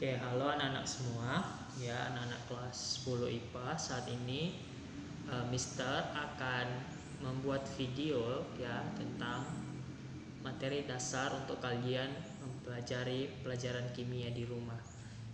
Oke, halo anak-anak semua. Ya, anak-anak kelas 10 IPA. Saat ini Mister akan membuat video ya tentang materi dasar untuk kalian mempelajari pelajaran kimia di rumah.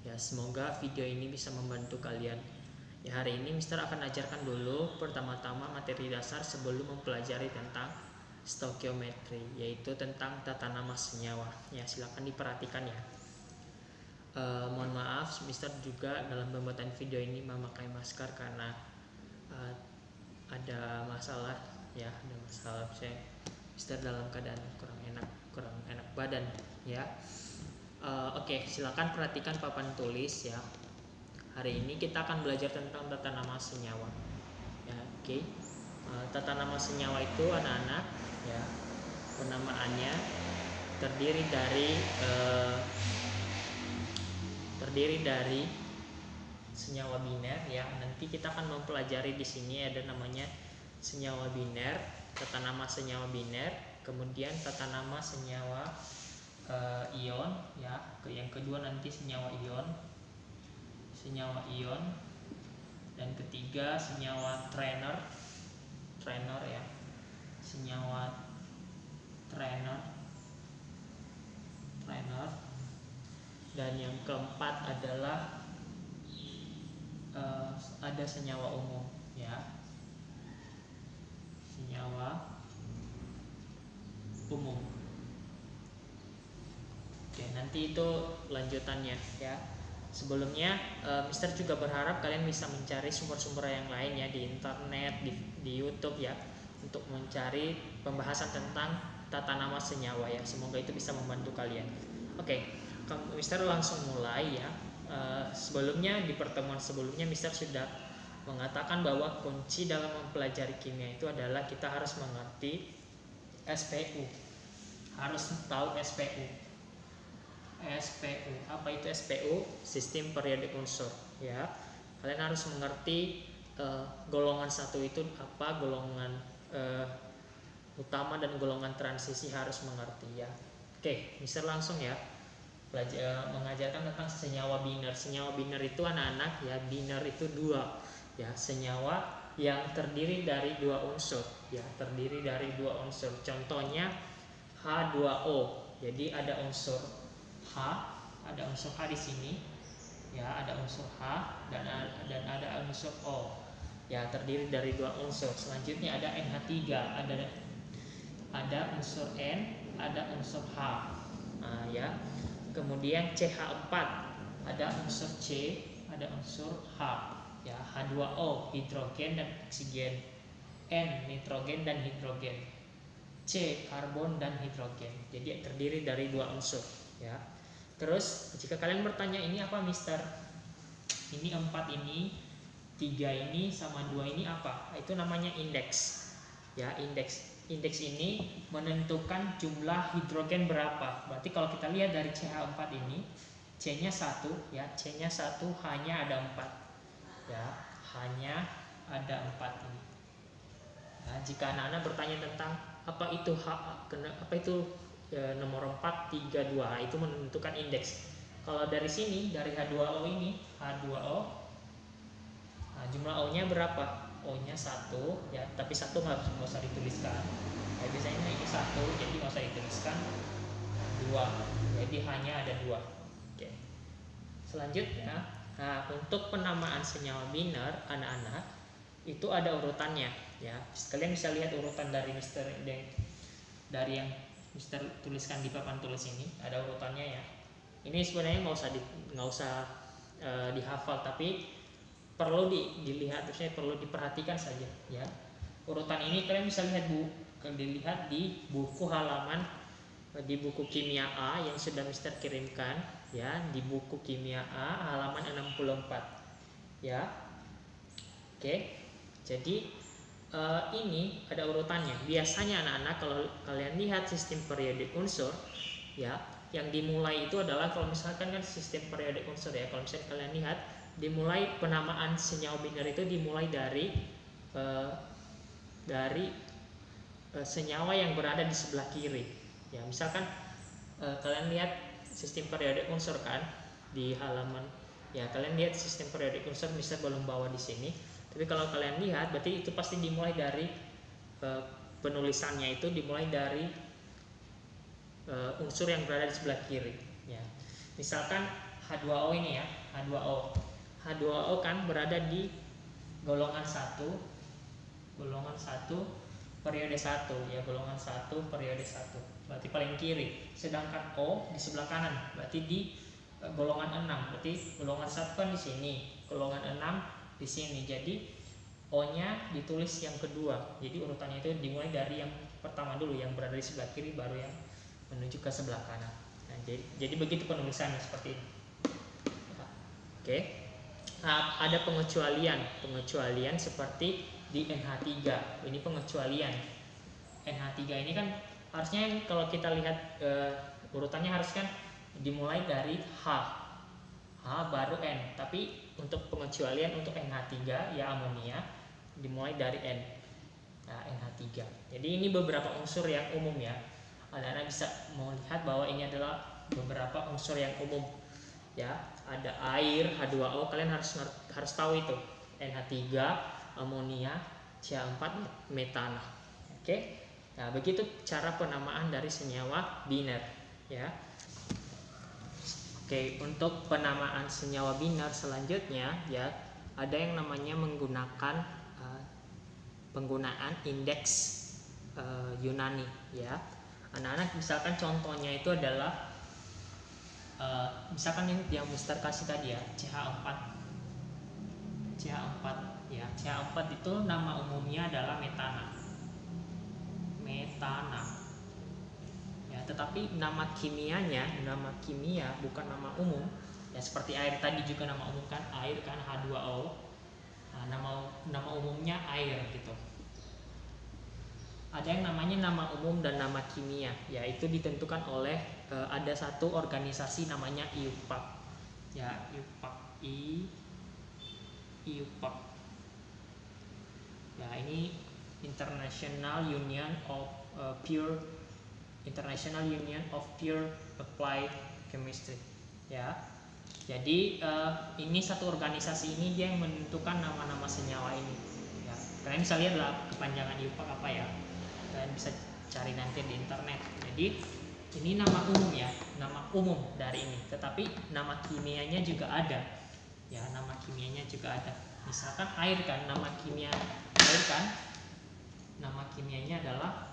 Ya, semoga video ini bisa membantu kalian. Ya, hari ini Mister akan ajarkan dulu pertama-tama materi dasar sebelum mempelajari tentang stoikiometri, yaitu tentang tata nama senyawa. Ya, silakan diperhatikan ya. Mohon maaf, Mister juga dalam pembuatan video ini memakai masker karena ada masalah ya, ada masalah Mister dalam keadaan kurang enak badan ya. Oke, silakan perhatikan papan tulis ya. Hari ini kita akan belajar tentang tata nama senyawa. Ya, oke. Tata nama senyawa itu anak-anak ya, penamaannya terdiri dari senyawa biner ya. Nanti kita akan mempelajari di sini ada namanya senyawa biner, tata nama senyawa biner, kemudian tata nama senyawa ion ya. Yang kedua nanti senyawa ion, dan ketiga senyawa trainer ya, senyawa trainer, dan yang keempat adalah ada senyawa umum ya, senyawa umum. Oke, nanti itu lanjutannya ya. Sebelumnya Mister juga berharap kalian bisa mencari sumber-sumber yang lain ya di internet, di YouTube ya, untuk mencari pembahasan tentang tata nama senyawa ya. Semoga itu bisa membantu kalian. Oke, Mister langsung mulai ya. Sebelumnya di pertemuan sebelumnya Mister sudah mengatakan bahwa kunci dalam mempelajari kimia itu adalah kita harus mengerti SPU, harus tahu SPU. Apa itu SPU? Sistem periodik unsur ya. Kalian harus mengerti golongan satu itu apa, golongan utama dan golongan transisi harus mengerti ya. Oke, Mister langsung ya mengajarkan tentang senyawa biner. Senyawa biner itu anak-anak ya, biner itu dua ya, senyawa yang terdiri dari dua unsur ya, terdiri dari dua unsur. Contohnya H2O. Jadi ada unsur H, di sini ya, ada unsur H dan ada unsur O ya, terdiri dari dua unsur. Selanjutnya ada NH3, ada unsur N, ada unsur H ya. Kemudian CH4, ada unsur C, ada unsur H ya. H2O hidrogen dan oksigen, N nitrogen dan hidrogen, C karbon dan hidrogen. Jadi terdiri dari dua unsur ya. Terus jika kalian bertanya ini apa Mister? Ini 4 ini, 3 ini sama 2 ini apa? Itu namanya indeks ya, indeks. Indeks ini menentukan jumlah hidrogen berapa. Berarti kalau kita lihat dari CH4 ini, C-nya 1 ya, C-nya 1, H-nya ada 4 ya, H-nya ada 4 ini. Nah, jika anak-anak bertanya tentang apa itu nomor 4, 3, 2, itu menentukan indeks. Kalau dari sini, dari H2O ini, H2O, nah, jumlah O-nya berapa? O-nya 1 ya, tapi 1 nggak usah dituliskan ya, biasanya ini 1 jadi nggak usah dituliskan. 2 jadi hanya ada 2. Oke. Selanjutnya, nah, untuk penamaan senyawa biner anak-anak itu ada urutannya ya. Kalian bisa lihat urutan dari yang Mister tuliskan di papan tulis ini, ada urutannya ya. Ini sebenarnya nggak usah dihafal, tapi perlu dilihat, maksudnya perlu diperhatikan saja ya. Urutan ini kalian bisa dilihat di buku halaman, di buku kimia A yang sudah Mister kirimkan ya, di buku kimia A halaman 64 ya. Oke, jadi ini ada urutannya. Biasanya anak-anak kalau kalian lihat sistem periodik unsur ya, yang dimulai itu adalah, kalau misalkan kan sistem periodik unsur ya, kalau misalkan kalian lihat dimulai penamaan senyawa biner itu dimulai dari senyawa yang berada di sebelah kiri ya. Misalkan kalian lihat sistem periodik unsur kan, di halaman ya, kalian lihat sistem periodik unsur Mister belum bawa di sini, tapi kalau kalian lihat berarti itu pasti dimulai dari penulisannya itu dimulai dari unsur yang berada di sebelah kiri ya. Misalkan H2O ini ya, H2O kan berada di golongan 1 periode 1 ya, golongan 1 periode 1 berarti paling kiri, sedangkan O di sebelah kanan berarti di golongan 6, berarti golongan 1 kan di sini, golongan 6 di sini, jadi O nya ditulis yang kedua, jadi urutannya itu dimulai dari yang pertama dulu yang berada di sebelah kiri baru yang menuju ke sebelah kanan. Nah, jadi begitu penulisannya seperti ini. Oke. Nah, ada pengecualian seperti di NH3. Ini pengecualian. NH3 ini kan harusnya kalau kita lihat urutannya harus kan dimulai dari H baru N. Tapi untuk pengecualian untuk NH3 ya amonia dimulai dari N. Nah, NH3. Jadi ini beberapa unsur yang umum ya. Anda bisa melihat bahwa ini adalah beberapa unsur yang umum ya. Ada air, H2O, kalian harus tahu itu, NH3, amonia, CH4, metana. Oke. Nah, begitu cara penamaan dari senyawa biner ya. Oke, untuk penamaan senyawa biner selanjutnya ya, ada yang namanya menggunakan penggunaan indeks Yunani ya. Anak-anak misalkan contohnya itu adalah misalkan yang Mister kasih tadi ya, CH4 ya. CH4 itu nama umumnya adalah metana ya, tetapi nama kimia bukan nama umum ya, seperti air tadi juga nama umum kan, air kan H2O. Nah, nama umumnya air gitu. Ada yang namanya nama umum dan nama kimia, yaitu ditentukan oleh ada satu organisasi namanya IUPAC ya, IUPAC ya, ini International Union of Pure Applied Chemistry ya. Jadi ini satu organisasi ini dia yang menentukan nama-nama senyawa ini ya. Kalian bisa lihat lah kepanjangan IUPAC apa ya, kalian bisa cari nanti di internet. Jadi ini nama umum ya, nama umum dari ini, tetapi nama kimianya juga ada ya, nama kimianya juga ada. Misalkan air kan, nama kimianya adalah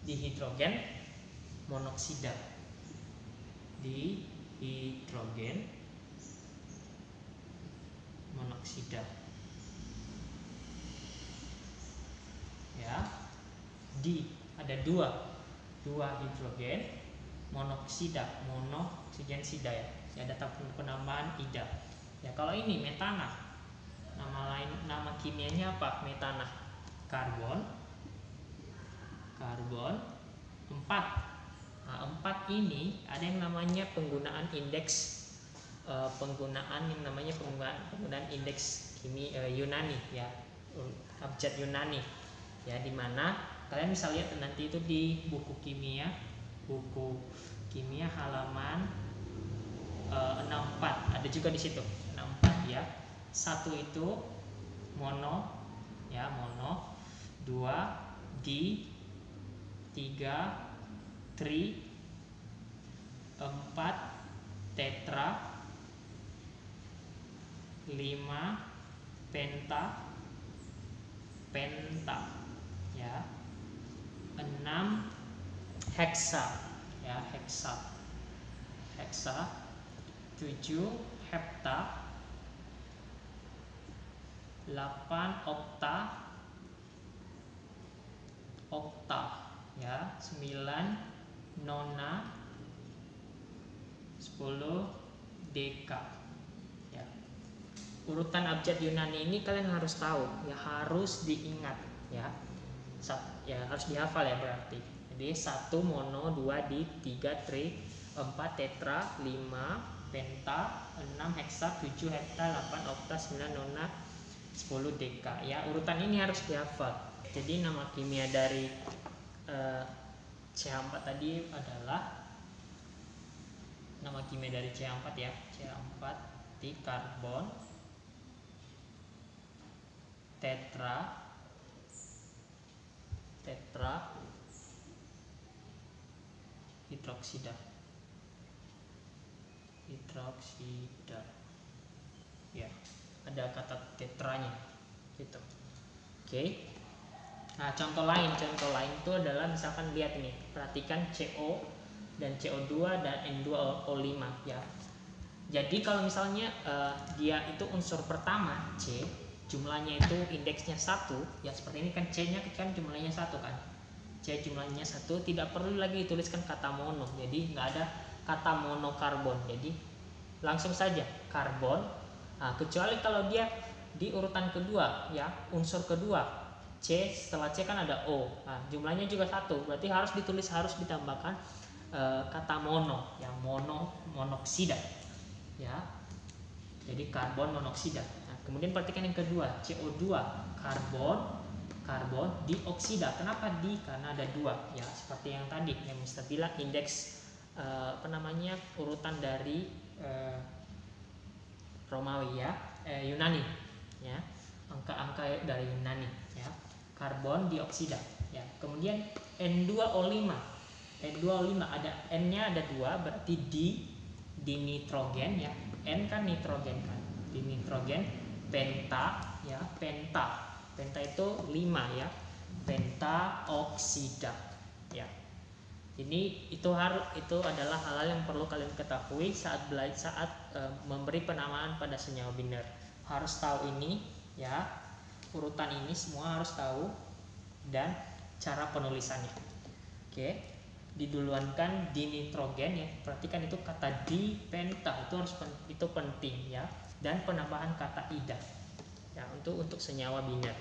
dihidrogen monoksida ya. Ada dua hidrogen monoksida, oksigen sida ya. Ada penambahan ida. Ya, kalau ini metana, nama kimianya apa? Metana, karbon 4. Nah, 4 ini ada yang namanya penggunaan indeks penggunaan indeks Yunani ya, abjad Yunani ya, dimana kalian bisa lihat nanti itu di buku kimia halaman 64 ada juga di situ 64 ya. 1 itu mono ya, 2 di, 3 tri, 4 tetra, 5 penta ya, 6 heksa ya, heksa, 7 hepta, 8 okta ya, 9 nona, 10 deka ya. Urutan abjad Yunani ini kalian harus tahu ya, harus diingat ya. Harus dihafal ya berarti. Jadi 1 mono, 2 di, 3 tri, 4 tetra, 5 penta, 6 heksa, 7 hepta, 8 okta, 9 nona, 10 deka ya. Urutan ini harus dihafal. Jadi nama kimia dari CH4 tadi adalah nama kimia dari C4 ya, C4 di karbon tetra hidroksida ya, ada kata tetranya gitu. Oke. Nah, contoh lain itu adalah misalkan lihat ini, perhatikan CO dan CO2 dan N2O5 ya. Jadi kalau misalnya dia itu unsur pertama C, jumlahnya itu indeksnya 1 ya, seperti ini kan C-nya kan jumlahnya 1 kan. C jumlahnya 1, tidak perlu lagi dituliskan kata mono. Jadi nggak ada kata monokarbon. Jadi langsung saja karbon. Nah, kecuali kalau dia di urutan kedua ya, unsur kedua C, setelah C kan ada O. Nah, jumlahnya juga 1, berarti harus ditambahkan kata mono ya, monoksida ya. Jadi karbon monoksida. Nah, kemudian perhatikan yang kedua, CO2 karbon dioksida. Kenapa di? Karena ada 2 ya, seperti yang tadi yang Mister bilang indeks urutan dari Romawi ya, Yunani ya, angka-angka dari Yunani ya, karbon dioksida ya. Kemudian N2O5 ada N-nya ada 2, berarti di nitrogen ya, N kan nitrogen kan, di nitrogen penta ya, penta itu 5 ya, pentaoksida ya. Ini itu adalah hal-hal yang perlu kalian ketahui saat memberi penamaan pada senyawa binder. Harus tahu ini ya, urutan ini semua harus tahu, dan cara penulisannya. Oke, diduluankan di nitrogen ya, perhatikan itu kata di penta itu penting ya, dan penambahan kata ida ya untuk senyawa binder.